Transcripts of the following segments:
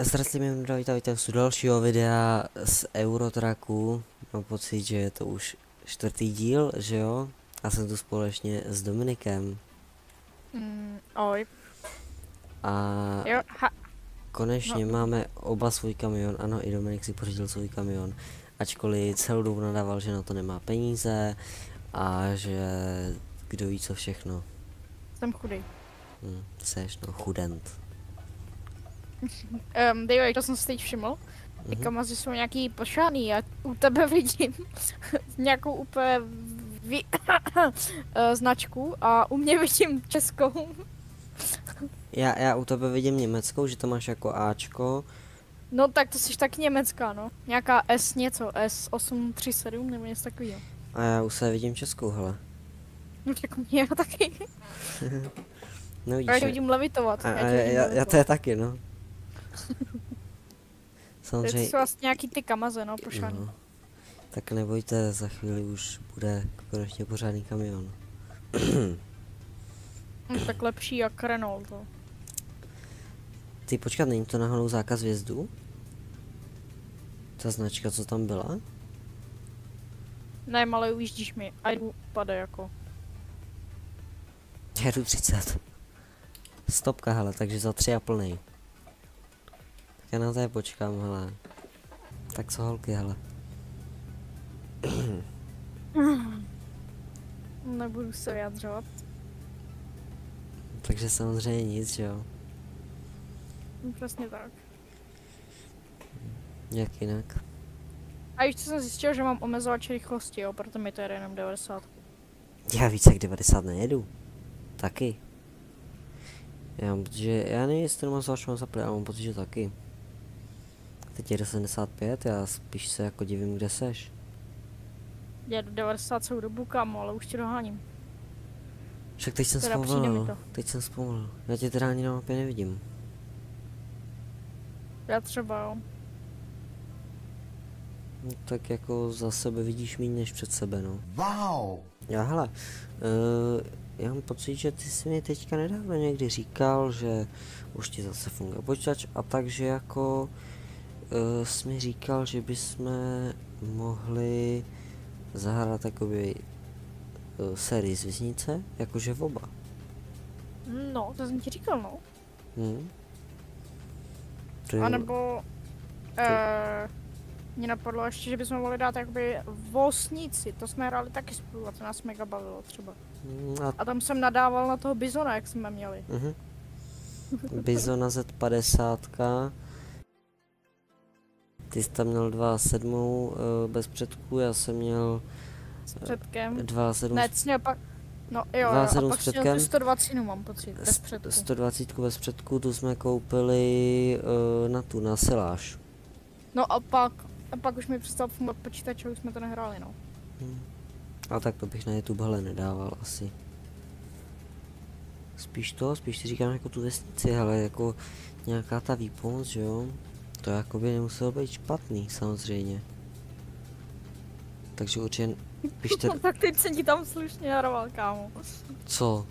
Zdravím, vítám u dalšího videa z Eurotraku. Mám pocit, že je to už čtvrtý díl, že jo? A jsem tu společně s Dominikem. Ahoj. A Jo, konečně máme oba svůj kamion. Ano, i Dominik si pořídil svůj kamion. Ačkoliv celou dobu nadával, že na to nemá peníze a že kdo ví co všechno. jsem chudý. Seš, no, chudent. Dejoj, to jsem si teď všiml. Ty kamazy jsou nějaký pošáný, já u tebe vidím nějakou úplně značku a u mě vidím českou. Já u tebe vidím německou, že to máš jako Ačko. No tak to jsi tak německá, no. Nějaká S něco, S837 nebo něco takového. A já u sebe vidím českou, hele. No tak mě taky. No vidíš, Já tě vidím levitovat. Já to je taky, no. To Samozřejmě. jsou vlastně nějaký ty kamaze, no, pošáný. No. Tak nebojte, za chvíli už bude konečně pořádný kamion. Tak lepší jak Renault, to. Ty počkat, není to náhodou zákaz vjezdu? Ta značka, co tam byla? Ne, ale ujíždíš mi a jdu pade jako. Jedu 30. Stopka, hele, takže za 3 a plnej. Tak já na té počkám, hele. Tak co holky, hele. Nebudu se vyjadřovat. Takže samozřejmě nic, že jo. Přesně tak. Jak jinak. A ještě jsem zjistil, že mám omezovač rychlosti, jo, proto mi to jede jenom 90. Já víc jak 90 nejedu. Taky. Já mám pocit, že já nevím, jestli to mám zvlášť zaplet, ale mám pocit, že taky. Teď jede 75, já spíš se jako divím, kde seš. Jedu 90 celou dobu, kámo, ale už tě doháním. Však teď jsem Teda přijde mi zpomalil, to. teď jsem zpomalil. Já tě teda ani na mapě nevidím. Já třeba, jo. No, tak jako za sebe vidíš méně než před sebe, no. Wow! Já hele, já mám pocit, že ty jsi mi teďka nedávno někdy říkal, že už ti zase funguje počítač a takže jako jsi mi říkal, že bychom mohli zahrát jakoby sérii z Věznice, jakože v oba. No, to jsem ti říkal, no. To A nebo... Mně napadlo ještě, že bychom mohli dát jakoby Vosnici, to jsme hráli taky spolu a to nás mega bavilo třeba. A tam jsem nadával na toho Bizona, jak jsme měli. Bizona Z50. Ty jsi tam měl 2.7 bez předků, já jsem měl S předkem. 2.7. Ne, ty měl pak... No jo, a 2.7 pak s jsi měl předkem. tu 120, mám pocit, bez předku. 120 bez předků, tu jsme koupili na siláž. No a pak už mi přestal fungovat počítač a už jsme to nehráli, no. A tak to bych na YouTube hele nedával asi. Spíš si říkám jako tu vesnici, ale jako nějaká ta výpomoc, že jo? To jako by nemuselo být špatný, samozřejmě. Takže určitě pište... Tak teď jsem ti tam slušně naroval, kámo. Co?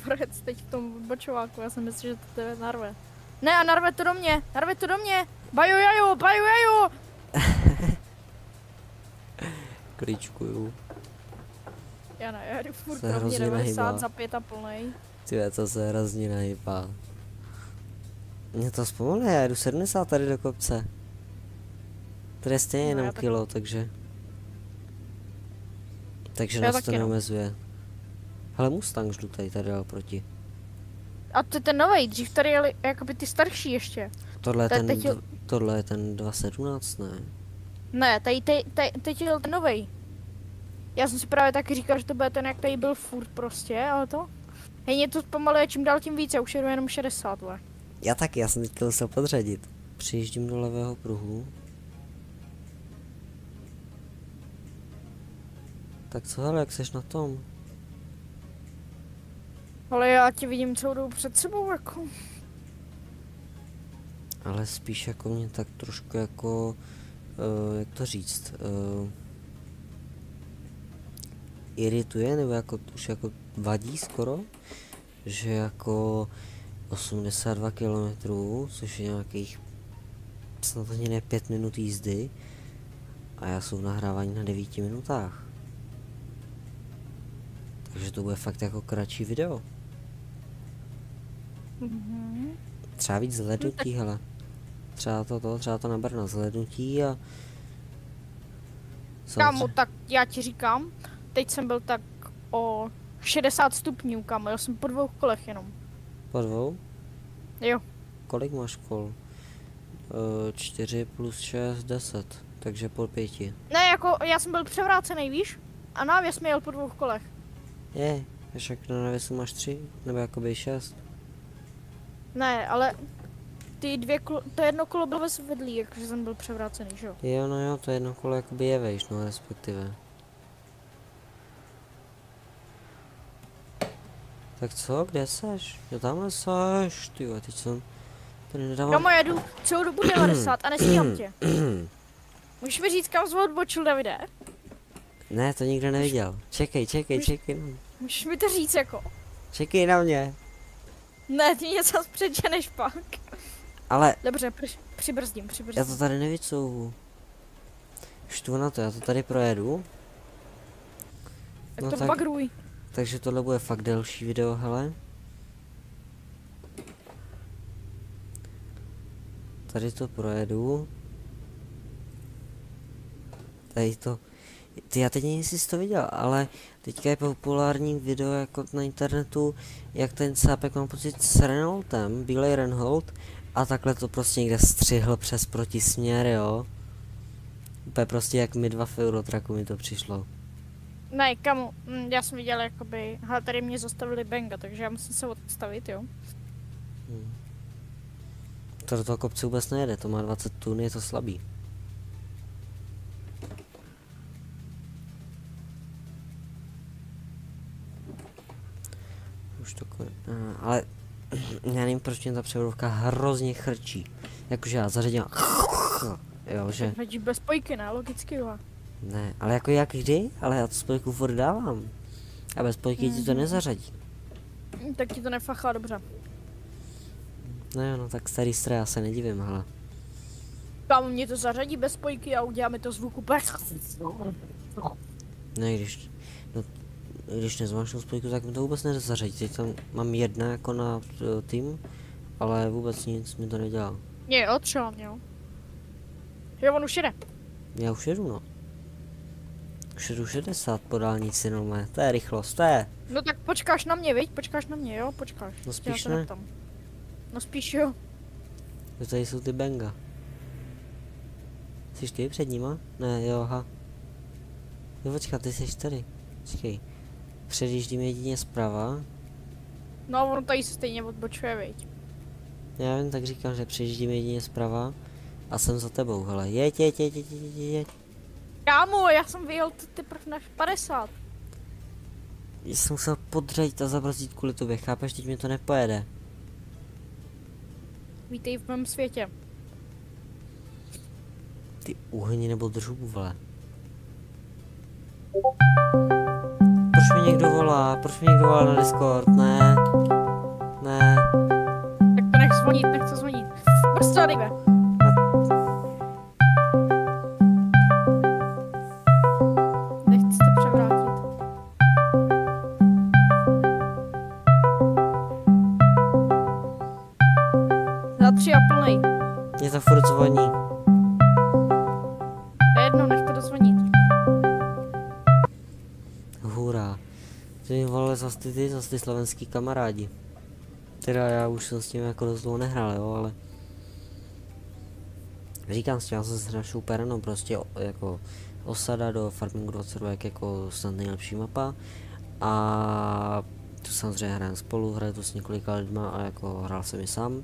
Borec teď v tom bočováku, já jsem myslel, že to tebe narve. Ne, a narve to do mě! Baju jaju! Klíčkuju. Já ne, já jdu furt Se do mě hrozně 90 nahýbá. za 5 a plnej. Tyhle, to se hrozně nahýbá. Mě to zpomaluje, já jdu 70 tady do kopce. Tady je stejně No, jenom kilo, takže... Takže Já nás taky, to no. neomezuje. Hele, Mustang ždu tady dal proti. A to je ten novej, dřív tady jeli jakoby ty starší ještě. Tohle je Te- ten, teď je- tohle je ten 217, ne? Ne, teď jel ten novej. Já jsem si právě taky říkal, že to bude ten, jak tady byl furt prostě, ale to... Hej, mě to zpomaluje čím dál tím víc, já už jedu jenom 60, vole. Já taky, já jsem teďka musel podřadit. Přijíždím do levého pruhu. Tak co, hele, jak seš na tom? Ale já tě vidím celou dobu před sebou, jako. Ale spíš jako mě tak trošku jako... jak to říct? Irituje, nebo jako už jako vadí skoro? Že jako 82 kilometrů, což je nějakých snad ani ne 5 minut jízdy. A já jsem v nahrávání na 9 minutách. Takže to bude fakt jako kratší video. Třeba víc zhlédnutí, hele. Třeba to naber na zhlédnutí a... Kámo, tak já ti říkám, teď jsem byl tak o 60 stupňů, kámo, jel jsem po 2 kolech jenom. Po 2? Jo. Kolik máš kol? 4 plus 6, 10, takže po 5. Ne, jako já jsem byl převrácený, víš? A návěs mi jel po 2 kolech. Je, však na návěsu máš 3, nebo jakoby 6. Ne, ale ty 2 to jedno kolo bylo vedlí, jakože jsem byl převrácený, že jo? Jo, no jo, to jedno kolo jakoby je vejš, no respektive. Tak co, kde seš? Jo, tamhle seš, tyjo, teď jsem tady nedával... Kámo, jedu celou dobu 90 a nestíhám tě. Můžeš mi říct, kam jsi odbočil, Davide? Ne, to nikdo neviděl. Čekej. Můžeš mi to říct, jako? Čekej na mě. Ne, ty mě zase předženeš pak. Ale... Dobře, přibrzdím. Já to tady nevycouvu. Štvu na to, já to tady projedu. Tak to bagruj. Takže tohle bude fakt delší video, hele. Tady to projedu. Tady to... Ty, já teď nevím, jestli jsi to viděl, ale teďka je populární video jako na internetu, jak ten cápek, mám pocit, s Renaultem, bílej Renault, a takhle to prostě někde střihl přes protisměr, jo. Úplně prostě jak my dva v Eurotraku mi to přišlo. Ne, kamu, já jsem viděl jakoby, hele, tady mě zastavili benga, takže já musím se odstavit, jo. To do toho kopce vůbec nejede, to má 20 tun, je to slabý. Už to ale já nevím, proč mě ta převodovka hrozně chrčí. Jakože já zařadím jo, že... Radíš bez spojky, ne? Logicky, jo. Ne, ale jako jak kdy? Ale já tu spojku furt dávám. A bez spojky ti to nezařadí. Tak ti to nefachá dobře. No jo, no tak starý stroj, já se nedivím, hele. Kámo, mě to zařadí bez spojky a uděláme to zvuk úplně. Ne, když nezmáš spojku, tak mi to vůbec nezařadí. Teď tam mám jedna jako na tým, ale vůbec nic mi to nedělá. Jo, třeba, jo. Jo, on už jede. Já už jedu, no. Už jedu 60 po dálnici, no mé. To je rychlost, to je. No tak počkáš na mě, viď? Počkáš na mě, jo? Počkáš. No spíš ne. No spíš jo. To tady jsou ty benga. Jsi ty před nima? Ne, jo, aha. Jo, počkat, ty jsi tady. Počkej. Předjíždím jedině zprava. No, on tady se stejně odbočuje, viď? Já jen tak říkám, že předjíždím jedině zprava. A jsem za tebou, hele. Jeď. Kámo, já jsem vyjel teprve na 50. Já jsem musel podřejt a zabrzdit kvůli tobě, chápeš? Teď mi to nepojede. Vítej v mém světě. Ty uhni nebo držu, vole. Proč mi někdo volá na Discord? Ne. Tak to nechce zvonit. Prostě odejme. Nechci to převrátit. Za 3 a plnej. Mě to furt zvoní. Jednou nech to dozvonit. Hurá. Ty mi volali zase ty slovenský kamarádi. Teda já už jsem s tím jako dost dlouho nehrál, jo, ale... Říkám si, já jsem se našel super, no prostě jako osada do Farmingu 20 jako snad nejlepší mapa. A tu samozřejmě hrajeme spolu, hraju tu s několika lidma a jako hrál jsem i sám.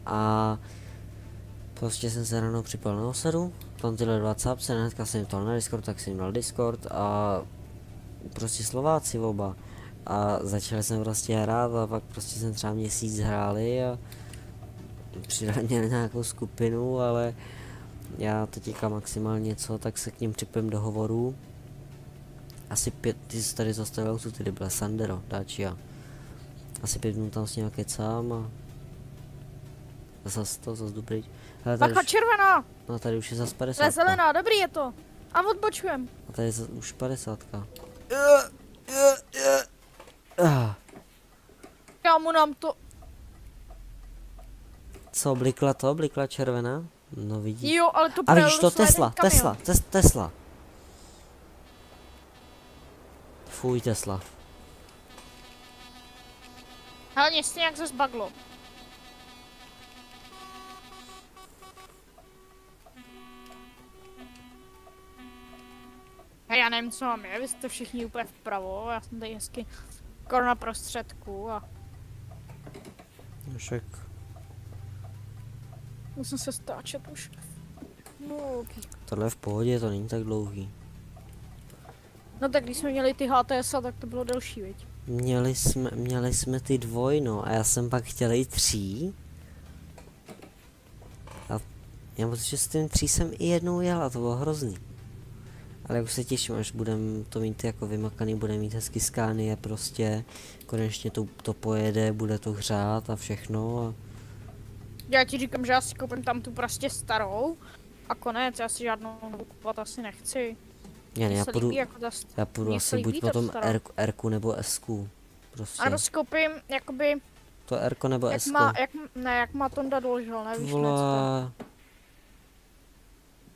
A prostě jsem se ráno připal na osadu, tam tyhle 20 se hnedka jsem jim ptal na Discord, tak jsem jim dal Discord a prostě Slováci oba. A začali jsme prostě hrát a pak prostě jsem třeba měsíc hráli a přidali mě na nějakou skupinu, ale já teďka maximálně něco, tak se k ním připojím do hovorů. Asi 5, ty jsi tady zastavil, co tady byla Sandero, Dacia. Asi 5 minut tam s ním kecám a Zas dobrý. Hele, Bacha, červená! no tady už je zas 50. Ne, zelená, dobrý je to. A odbočujem. A tady je už 50. Kámo, nám to... Co, blikla červená? No vidíš. Jo, ale to A vidíš projel to, docela jeden kamion. Tesla. Fuj, Tesla. Ale mě stejně jak zase baglo. A já nevím, co mám je, vy jste všichni úplně vpravo, já jsem tady hezky skoro na prostředku a Však. musím se stáčet už. No, Tohle je v pohodě, to není tak dlouhý. no tak když jsme měli ty HTS, tak to bylo delší, viď? Měli jsme ty no, a já jsem pak chtěl i 3. A já myslím, že s tím 3 jsem i jednou jel a to bylo hrozný. Ale už se těším, až budem to mít jako vymakaný, bude mít hezky Scania prostě. Konečně to pojede, bude to hřát a všechno. A... Já ti říkám, že já si koupím tam tu prostě starou a konec, já si žádnou kupovat asi nechci. Ne, já půjdu, jako já půjdu asi buď potom R-ku nebo S-ku. Prostě. A si koupím, jakoby... To R-ko nebo jak S-ko. Jak má Tonda doložil, nevíš, Vole... ne,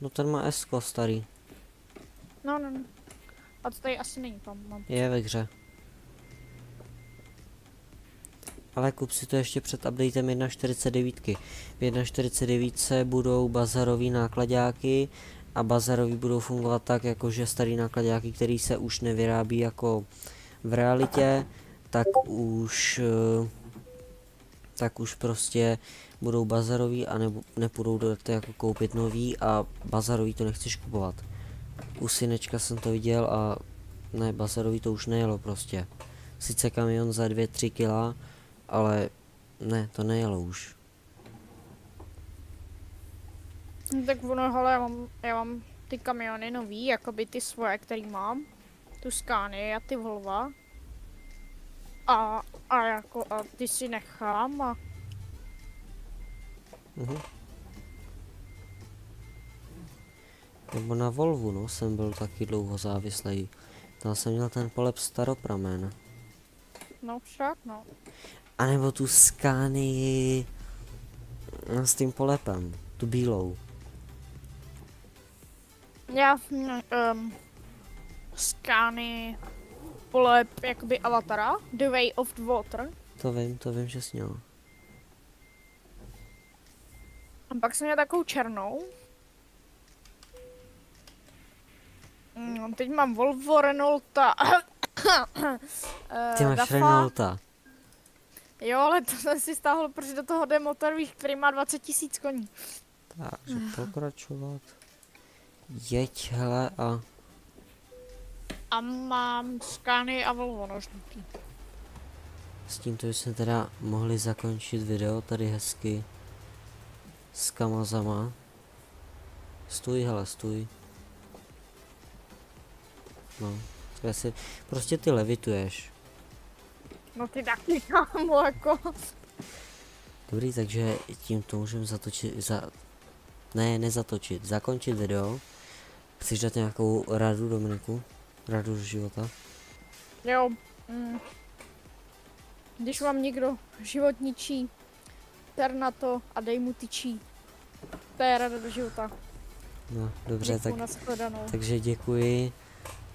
No ten má S-ko starý. No. A to tady asi není, tam mám. Je ve hře. Ale kup si to ještě před updatem 1.49. V 1.49 budou bazarový nákladáky a bazarový budou fungovat tak, jakože starý nákladáky, který se už nevyrábí jako v realitě, tak už prostě budou bazarový a nepůjdou do toho jako koupit nový a bazarový to nechceš kupovat. U synečka jsem to viděl a ne, bazarový to už nejelo prostě. Sice kamion za 2-3 kila, ale ne, to nejelo už. No, tak ono, hele, já mám ty kamiony nový, jakoby ty svoje, který mám. Tu Scania a ty Volva. A ty si nechám a... Nebo na Volvu, no, jsem byl taky dlouho závislý. Tam jsem měl ten polep staropramen. No však, no. A nebo tu Scanii s tím polepem, tu bílou. Já Scania polep jakoby Avatara, The Way of the Water. To vím, že jsi měl. A pak jsem měl takovou černou. Teď mám Volvo, Renaulta. Ty máš Renaulta. Jo, ale to jsem si stáhl, protože do toho jde motor, víš, který má 20 000 koní. Takže pokračovat. Jeď, hele a... A mám Scania a Volvo nožnutý. S tímto jsme teda mohli zakončit video tady hezky. S kamazama. Stůj, hele, stůj. No, prostě ty levituješ. No ty taky, kámo, jako. Dobrý, takže tímto můžeme zakončit video. Chceš dát nějakou radu, Dominiku? Radu do života? Jo. Když vám někdo život ničí, ter na to a dej mu tyčí. To je rada do života. No, dobře, takže děkuji.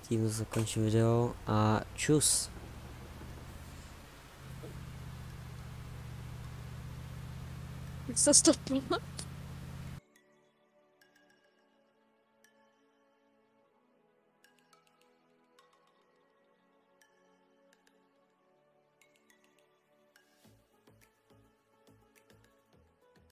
Tím zakončím video a čus. Jak se stoplo?